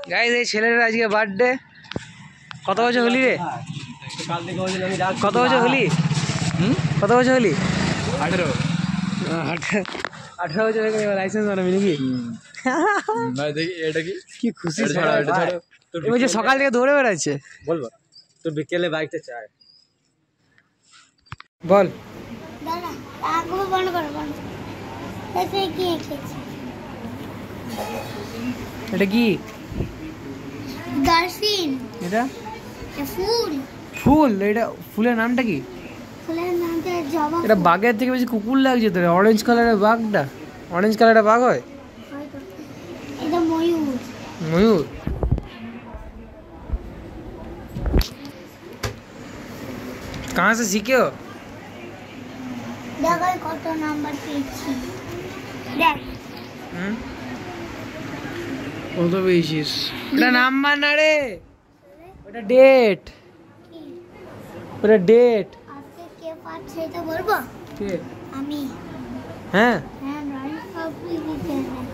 Guys এই ছেলের আজকে বার্থডে। কত বছর হলি রে? কত বছর হলি? কত বছর হলি? 18 বছর হয়ে গেল, লাইসেন্স বানাবি নাকি? দেখি এটা কি খুশি। যে সকাল থেকে দৌড়ে বেড়াচ্ছে। বলবো তো বিকেলে বাইকটা চায়। বল এটা কি? এটা ফুল। ফুল? এটা ফুলের নামটা কি? এটা বাঘের থেকে বেশি কুকুর লাগছে তো। অরেঞ্জ কালারের বাঘটা, অরেঞ্জ কালারের বাঘ হয়। এটা ময়ূর। ময়ূর? कहाँ से सीखे हो? দেখো কত নাম্বার পেয়েছি। দেখ কত পেয়েছিস? এটা নাম্বার না রে, ওটা ডেট। ওটা ডেট। আজকে কে পাঠ সেটা বলবো? কে? আমি। হ্যাঁ হ্যাঁ ড্রয়িং সবই দিতে হবে।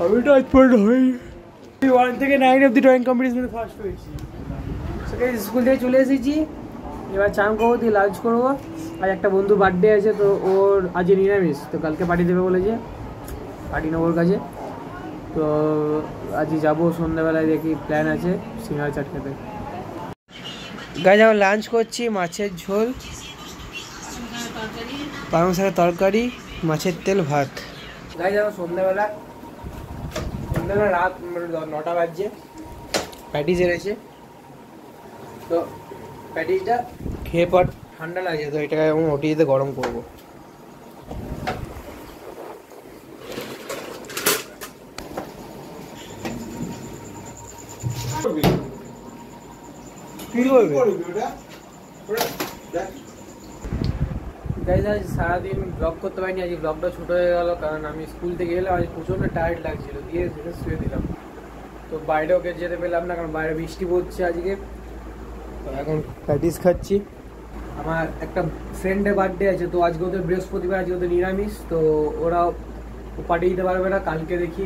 আমি তো আজ পর্যন্ত হই 1 থেকে 9 অবধি ড্রয়িং কম্পিটিশনে ফার্স্ট হয়েছি। সেখানে স্কুল থেকে চলে এসেছি, এবার চান করবো, দিয়ে লাঞ্চ করবো। আজ একটা বন্ধু বার্থডে আছে, তো ওর আজ নিরামিষ, তো কালকে পার্টি দেবে বলেছে, পার্টি নেবো ওর কাছে। তো আজই যাবো সন্ধ্যাবেলায়, দেখি প্ল্যান আছে সিঙ্গাড়া চাট খেতে। গাইজ এখন লাঞ্চ করছি, মাছের ঝোল, পালং শাকের তরকারি, মাছের তেল, ভাত। গাইজ এখন সন্ধ্যাবেলা রাত 9টা বাজছে, প্যাটিস এনেছে। তো প্যাটিসটা খেয়ে পর ঠান্ডা লাগছে, তো এটাকে আমি ওটিতে গরম করবো। গাইজ আজ সারাদিন ব্লগ করতে পারিনি, আজ ব্লগটা ছোটো হয়ে গেল, কারণ আমি স্কুল থেকে এলাম, আজ প্রচণ্ড টায়ার্ড লাগছিল, দিয়ে শুয়ে দিলাম। তো বাইরেও যেতে পেলাম না, কারণ বাইরে বৃষ্টি পড়ছে আজকে। তো এখন প্যাটিস খাচ্ছি। আমার একটা ফ্রেন্ডের বার্থডে আছে, তো আজকে ওদের বৃহস্পতিবার, আজকে ওদের নিরামিষ, তো ওরা পার্টি দিতে পারবে না, কালকে দেখি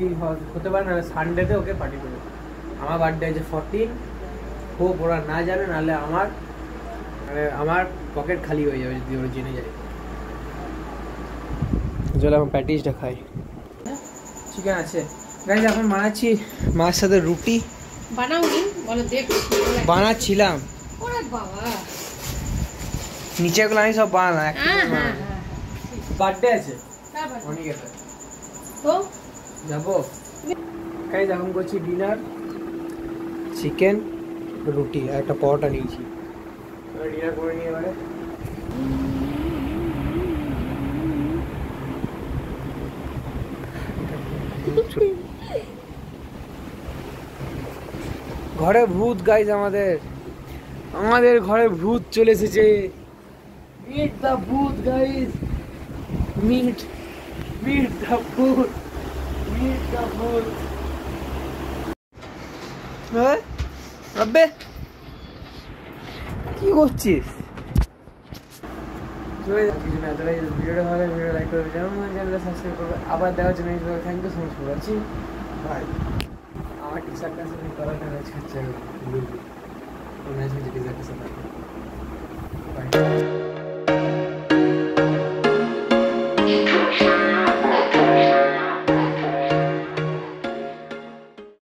হতে পারে না, সানডেতে ওকে পার্টি দেবে। আমার বার্থডে আছে 14, হোক ওরা না জানে, নাহলে আমার পকেট খালি হয়ে যাবে যদি ওরা জেনে যায়। চলো এখন প্যাটিসটা খাই। চিকেন আছে গাইজ, এখন বানাচ্ছি মার সাথে রুটি। বানাওনি? বলো দেখছি। বানাচ্ছিলাম। ওরে বাবা, নিচেগুলো আমি সব বানালাম। হ্যাঁ বার্থডে আছে তারপর অনেকের, তো যাবো। গাইজ এখন করছি ডিনার, চিকেন, রুটি আর একটা পরোটা নিয়েছি। ডিনার করে নিয়ে এবারে ঘরে ভূত। গাইজ আমাদের ঘরে ভূত চলে এসেছে। মিট দা ভূত গাইজ, মিট দা ভূত, মিট দা ভূত। আবে কি করছিস? ভিডিওটা ভালো, ভিডিও লাইক করবে, চ্যানেলটা সাবস্ক্রাইব করবে। আবার দেখা হচ্ছে next video. Thank you so much for watching. Bye. আমার টি শার্টটা সাথে কলারটা ম্যাচ খাচ্ছে, ম্যাচ হচ্ছে টি শার্টের সাথে। বাই।